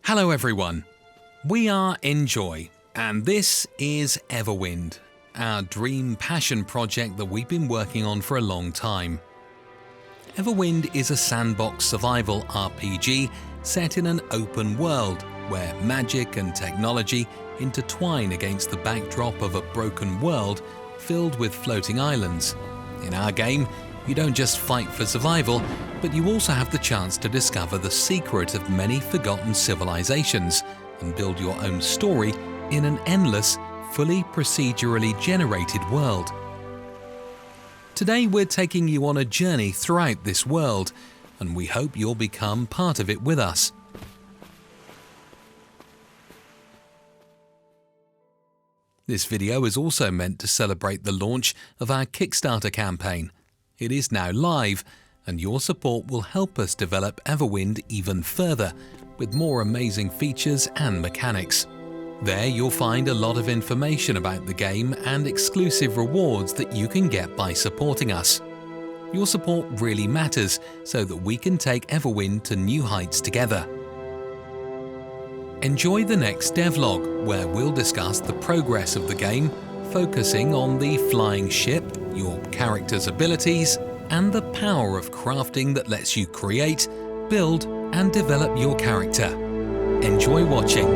Hello everyone, we are Enjoy, and this is Everwind, our dream passion project that we've been working on for a long time. Everwind is a sandbox survival RPG set in an open world where magic and technology intertwine against the backdrop of a broken world filled with floating islands. In our game, you don't just fight for survival, but you also have the chance to discover the secret of many forgotten civilizations and build your own story in an endless, fully procedurally generated world. Today we're taking you on a journey throughout this world, and we hope you'll become part of it with us. This video is also meant to celebrate the launch of our Kickstarter campaign. It is now live, and your support will help us develop Everwind even further, with more amazing features and mechanics. There you'll find a lot of information about the game and exclusive rewards that you can get by supporting us. Your support really matters so that we can take Everwind to new heights together. Enjoy the next devlog, where we'll discuss the progress of the game, focusing on the flying ship, your character's abilities, and the power of crafting that lets you create, build, and develop your character. Enjoy watching.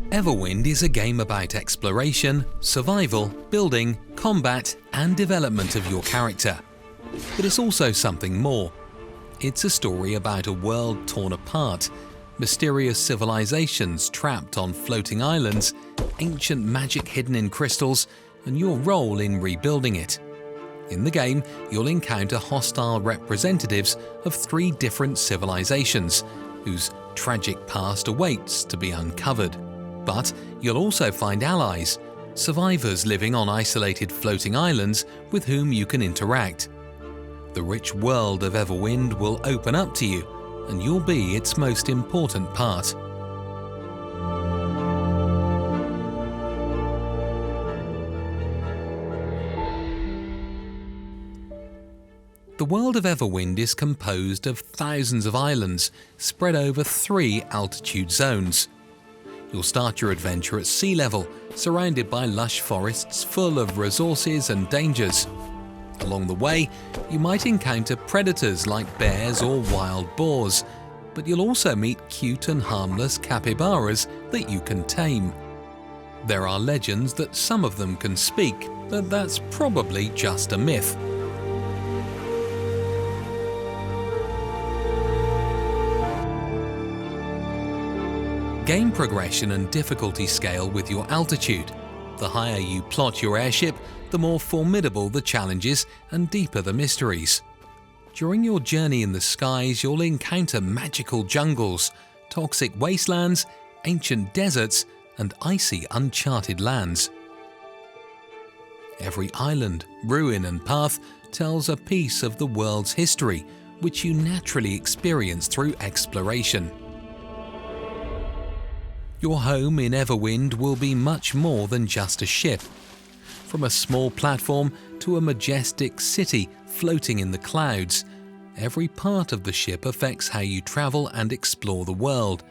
Everwind is a game about exploration, survival, building, combat, and development of your character. But it's also something more. It's a story about a world torn apart, mysterious civilizations trapped on floating islands, ancient magic hidden in crystals, and your role in rebuilding it. In the game, you'll encounter hostile representatives of 3 different civilizations, whose tragic past awaits to be uncovered. But you'll also find allies, survivors living on isolated floating islands with whom you can interact. The rich world of Everwind will open up to you, and you'll be its most important part. The world of Everwind is composed of thousands of islands spread over 3 altitude zones. You'll start your adventure at sea level, surrounded by lush forests full of resources and dangers. Along the way, you might encounter predators like bears or wild boars, but you'll also meet cute and harmless capybaras that you can tame. There are legends that some of them can speak, but that's probably just a myth. Game progression and difficulty scale with your altitude. The higher you plot your airship, the more formidable the challenges and deeper the mysteries. During your journey in the skies, you'll encounter magical jungles, toxic wastelands, ancient deserts, and icy uncharted lands. Every island, ruin, and path tells a piece of the world's history, which you naturally experience through exploration. Your home in Everwind will be much more than just a ship. From a small platform to a majestic city floating in the clouds, every part of the ship affects how you travel and explore the world.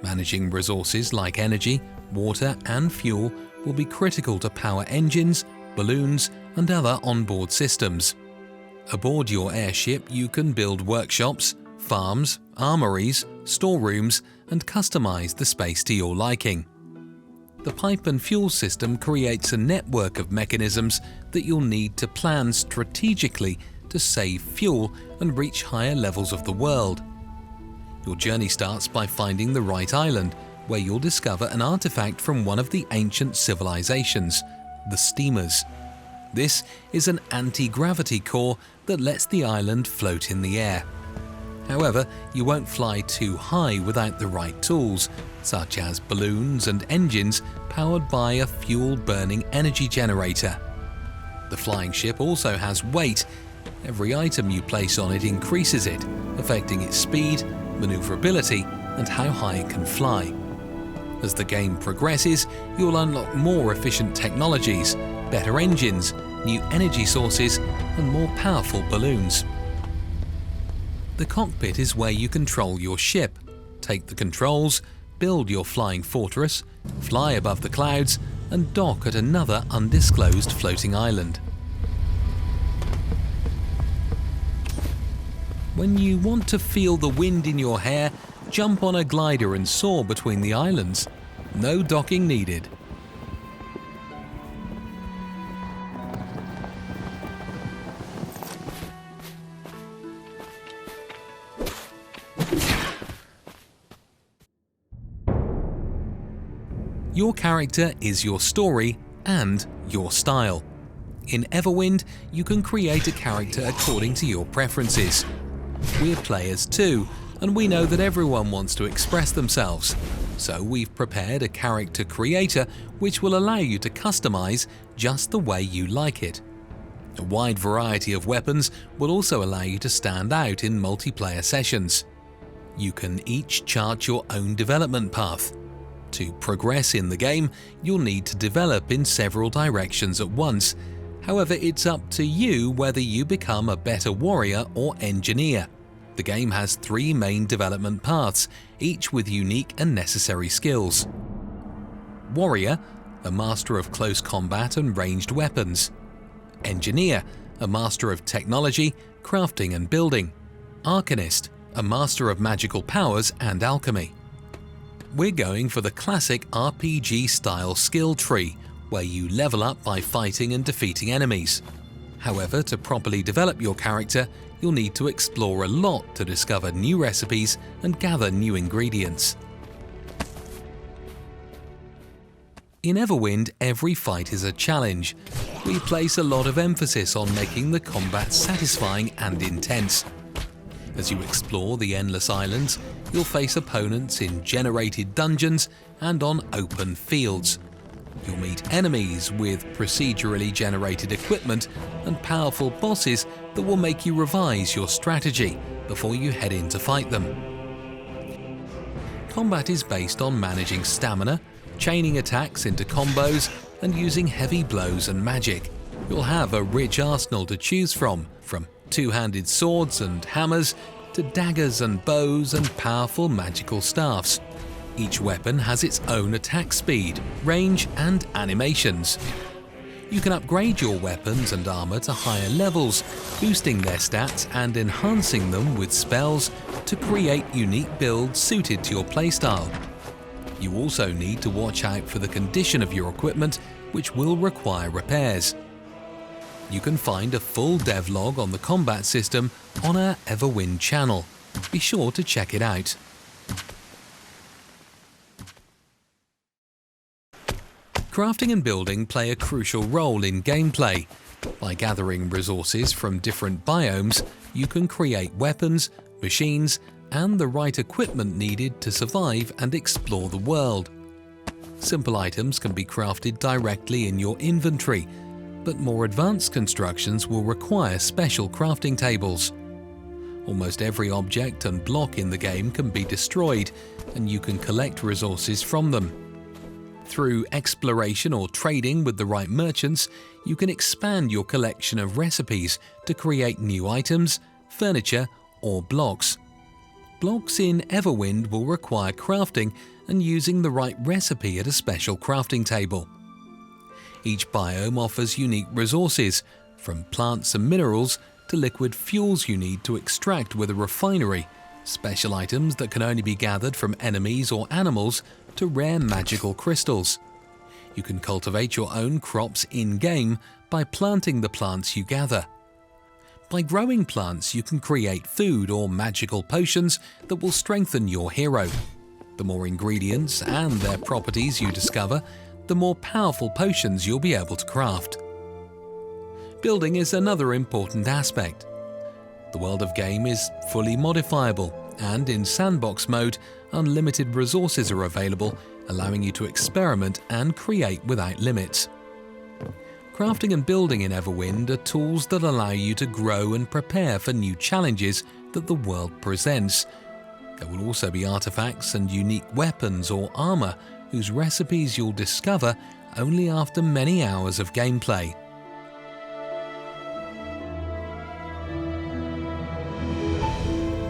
Managing resources like energy, water, and fuel will be critical to power engines, balloons, and other onboard systems. Aboard your airship, you can build workshops, farms, armories, storerooms, and customize the space to your liking. The pipe and fuel system creates a network of mechanisms that you'll need to plan strategically to save fuel and reach higher levels of the world. Your journey starts by finding the right island, where you'll discover an artifact from one of the ancient civilizations, the steamers. This is an anti-gravity core that lets the island float in the air. However, you won't fly too high without the right tools, such as balloons and engines powered by a fuel-burning energy generator. The flying ship also has weight. Every item you place on it increases it, affecting its speed, maneuverability, and how high it can fly. As the game progresses, you'll unlock more efficient technologies, better engines, new energy sources, and more powerful balloons. The cockpit is where you control your ship, take the controls, build your flying fortress, fly above the clouds, and dock at another undisclosed floating island. When you want to feel the wind in your hair, jump on a glider and soar between the islands. No docking needed. Your character is your story and your style. In Everwind, you can create a character according to your preferences. We're players too, and we know that everyone wants to express themselves. So we've prepared a character creator which will allow you to customize just the way you like it. A wide variety of weapons will also allow you to stand out in multiplayer sessions. You can each chart your own development path. To progress in the game, you'll need to develop in several directions at once. However, it's up to you whether you become a better warrior or engineer. The game has 3 main development paths, each with unique and necessary skills. Warrior, a master of close combat and ranged weapons. Engineer, a master of technology, crafting and building. Arcanist, a master of magical powers and alchemy. We're going for the classic RPG style skill tree, where you level up by fighting and defeating enemies. However, to properly develop your character, you'll need to explore a lot to discover new recipes and gather new ingredients. In Everwind, every fight is a challenge. We place a lot of emphasis on making the combat satisfying and intense. As you explore the endless islands, you'll face opponents in generated dungeons and on open fields. You'll meet enemies with procedurally generated equipment and powerful bosses that will make you revise your strategy before you head in to fight them. Combat is based on managing stamina, chaining attacks into combos, and using heavy blows and magic. You'll have a rich arsenal to choose from two-handed swords and hammers to daggers and bows and powerful magical staffs. Each weapon has its own attack speed, range, and animations. You can upgrade your weapons and armor to higher levels, boosting their stats and enhancing them with spells to create unique builds suited to your playstyle. You also need to watch out for the condition of your equipment, which will require repairs. You can find a full devlog on the combat system on our Everwind channel. Be sure to check it out. Crafting and building play a crucial role in gameplay. By gathering resources from different biomes, you can create weapons, machines, and the right equipment needed to survive and explore the world. Simple items can be crafted directly in your inventory, but more advanced constructions will require special crafting tables. Almost every object and block in the game can be destroyed, and you can collect resources from them. Through exploration or trading with the right merchants, you can expand your collection of recipes to create new items, furniture, or blocks. Blocks in Everwind will require crafting and using the right recipe at a special crafting table. Each biome offers unique resources, from plants and minerals to liquid fuels you need to extract with a refinery, special items that can only be gathered from enemies or animals, to rare magical crystals. You can cultivate your own crops in-game by planting the plants you gather. By growing plants, you can create food or magical potions that will strengthen your hero. The more ingredients and their properties you discover, the more powerful potions you'll be able to craft. Building is another important aspect. The world of game is fully modifiable, and in sandbox mode, unlimited resources are available, allowing you to experiment and create without limits. Crafting and building in Everwind are tools that allow you to grow and prepare for new challenges that the world presents. There will also be artifacts and unique weapons or armor whose recipes you'll discover only after many hours of gameplay.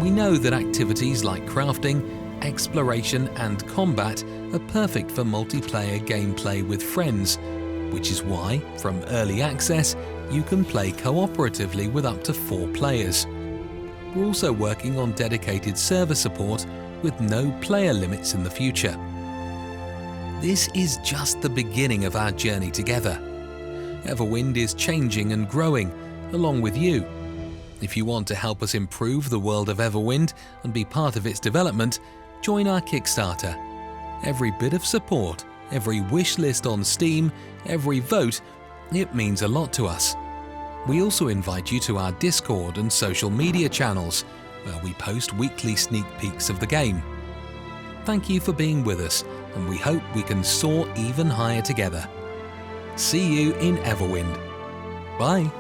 We know that activities like crafting, exploration and combat are perfect for multiplayer gameplay with friends, which is why, from early access, you can play cooperatively with up to 4 players. We're also working on dedicated server support with no player limits in the future. This is just the beginning of our journey together. Everwind is changing and growing, along with you. If you want to help us improve the world of Everwind and be part of its development, join our Kickstarter. Every bit of support, every wish list on Steam, every vote, it means a lot to us. We also invite you to our Discord and social media channels, where we post weekly sneak peeks of the game. Thank you for being with us, and we hope we can soar even higher together. See you in Everwind. Bye!